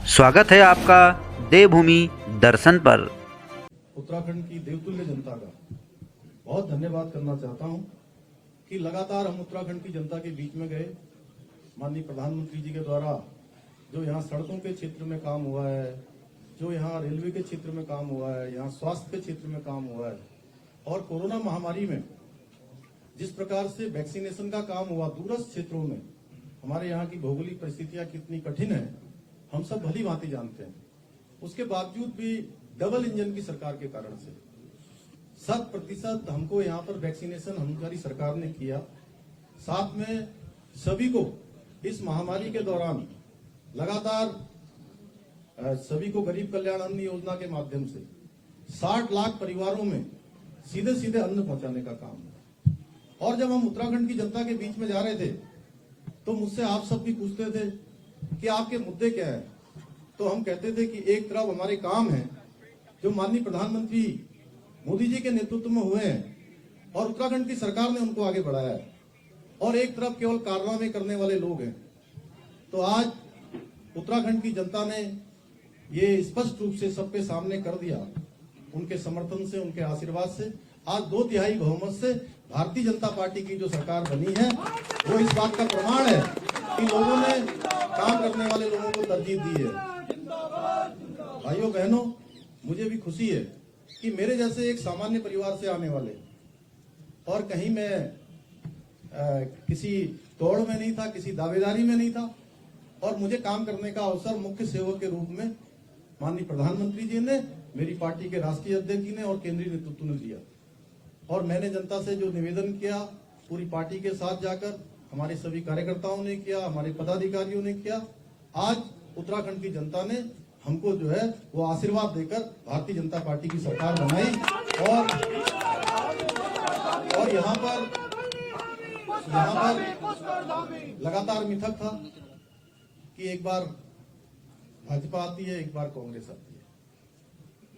स्वागत है आपका देवभूमि दर्शन पर। उत्तराखंड की देवतुल्य जनता का बहुत धन्यवाद करना चाहता हूं कि लगातार हम उत्तराखंड की जनता के बीच में गए। माननीय प्रधानमंत्री जी के द्वारा जो यहाँ सड़कों के क्षेत्र में काम हुआ है, जो यहाँ रेलवे के क्षेत्र में काम हुआ है, यहाँ स्वास्थ्य के क्षेत्र में काम हुआ है, और कोरोना महामारी में जिस प्रकार से वैक्सीनेशन का काम हुआ दूरस्थ क्षेत्रों में, हमारे यहाँ की भौगोलिक परिस्थितियां कितनी कठिन है हम सब भली भांति जानते हैं। उसके बावजूद भी डबल इंजन की सरकार के कारण से 100% हमको यहाँ पर वैक्सीनेशन हमारी सरकार ने किया। साथ में सभी को इस महामारी के दौरान लगातार सभी को गरीब कल्याण अन्न योजना के माध्यम से 60 लाख परिवारों में सीधे सीधे अन्न पहुंचाने का काम है। और जब हम उत्तराखंड की जनता के बीच में जा रहे थे तो मुझसे आप सब भी पूछते थे कि आपके मुद्दे क्या है। तो हम कहते थे कि एक तरफ हमारे काम है जो माननीय प्रधानमंत्री मोदी जी के नेतृत्व में हुए हैं और उत्तराखंड की सरकार ने उनको आगे बढ़ाया है, और एक तरफ केवल कारनामे करने वाले लोग हैं। तो आज उत्तराखंड की जनता ने ये स्पष्ट रूप से सबके सामने कर दिया, उनके समर्थन से, उनके आशीर्वाद से आज 2/3 बहुमत से भारतीय जनता पार्टी की जो सरकार बनी है वो इस बात का प्रमाण है कि लोगों ने काम करने वाले लोगों को तरजीह दी है। भाइयों बहनों, मुझे भी खुशी है कि मेरे जैसे एक सामान्य परिवार से आने वाले, और कहीं मैं किसी दौड़ में नहीं था, किसी दावेदारी में नहीं था, और मुझे काम करने का अवसर मुख्य सेवक के रूप में माननीय प्रधानमंत्री जी ने, मेरी पार्टी के राष्ट्रीय अध्यक्ष जी ने और केंद्रीय नेतृत्व ने दिया। और मैंने जनता से जो निवेदन किया पूरी पार्टी के साथ जाकर, हमारे सभी कार्यकर्ताओं ने किया, हमारे पदाधिकारियों ने किया, आज उत्तराखंड की जनता ने हमको जो है वो आशीर्वाद देकर भारतीय जनता पार्टी की सरकार बनाई। और यहाँ पर लगातार मिथक था कि एक बार भाजपा आती है, एक बार कांग्रेस आती है,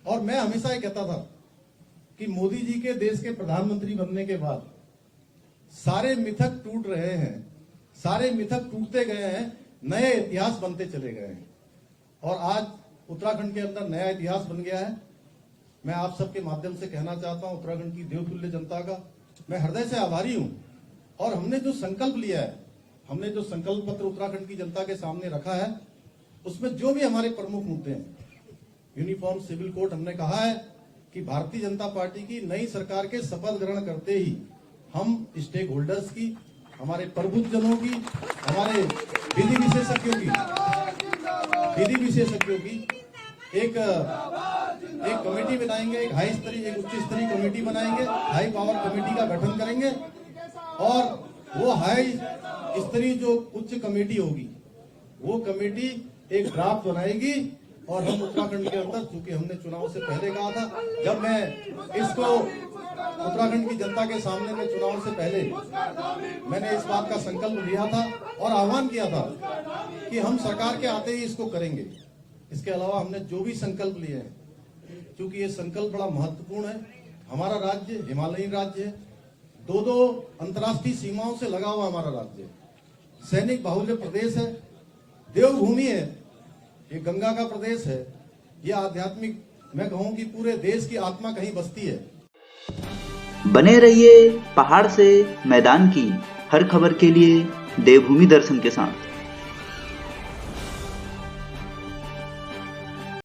और मैं हमेशा ये कहता था कि मोदी जी के देश के प्रधानमंत्री बनने के बाद सारे मिथक टूट रहे हैं, सारे मिथक टूटते गए हैं, नए इतिहास बनते चले गए हैं, और आज उत्तराखंड के अंदर नया इतिहास बन गया है। मैं आप सबके माध्यम से कहना चाहता हूं, उत्तराखंड की देवतुल्य जनता का मैं हृदय से आभारी हूं। और हमने जो संकल्प लिया है, हमने जो संकल्प पत्र उत्तराखंड की जनता के सामने रखा है, उसमें जो भी हमारे प्रमुख मुद्दे हैं, यूनिफॉर्म सिविल कोड, हमने कहा है कि भारतीय जनता पार्टी की नई सरकार के शपथ ग्रहण करते ही हम स्टेक होल्डर्स की, हमारे प्रबुद्धजनों की, हमारे विधि विशेषज्ञों की एक कमेटी बनाएंगे, एक हाई स्तरीय, एक उच्च स्तरीय कमेटी बनाएंगे, हाई पावर कमेटी का गठन करेंगे, और वो हाई स्तरीय जो उच्च कमेटी होगी वो कमेटी एक ड्राफ्ट बनाएगी। और हम उत्तराखंड के अंदर, चूंकि हमने चुनाव से पहले कहा था, जब मैं इसको उत्तराखंड की जनता के सामने में चुनाव से पहले मैंने इस बात का संकल्प लिया था और आह्वान किया था कि हम सरकार के आते ही इसको करेंगे। इसके अलावा हमने जो भी संकल्प लिए हैं, क्योंकि ये संकल्प बड़ा महत्वपूर्ण है। हमारा राज्य हिमालयी राज्य है, 2 अंतर्राष्ट्रीय सीमाओं से लगा हुआ हमारा राज्य, सैनिक बाहुल्य प्रदेश है, देवभूमि है, ये गंगा का प्रदेश है, ये आध्यात्मिक, मैं कहूं कि पूरे देश की आत्मा कहीं बसती है। बने रहिए पहाड़ से मैदान की हर खबर के लिए देवभूमि दर्शन के साथ।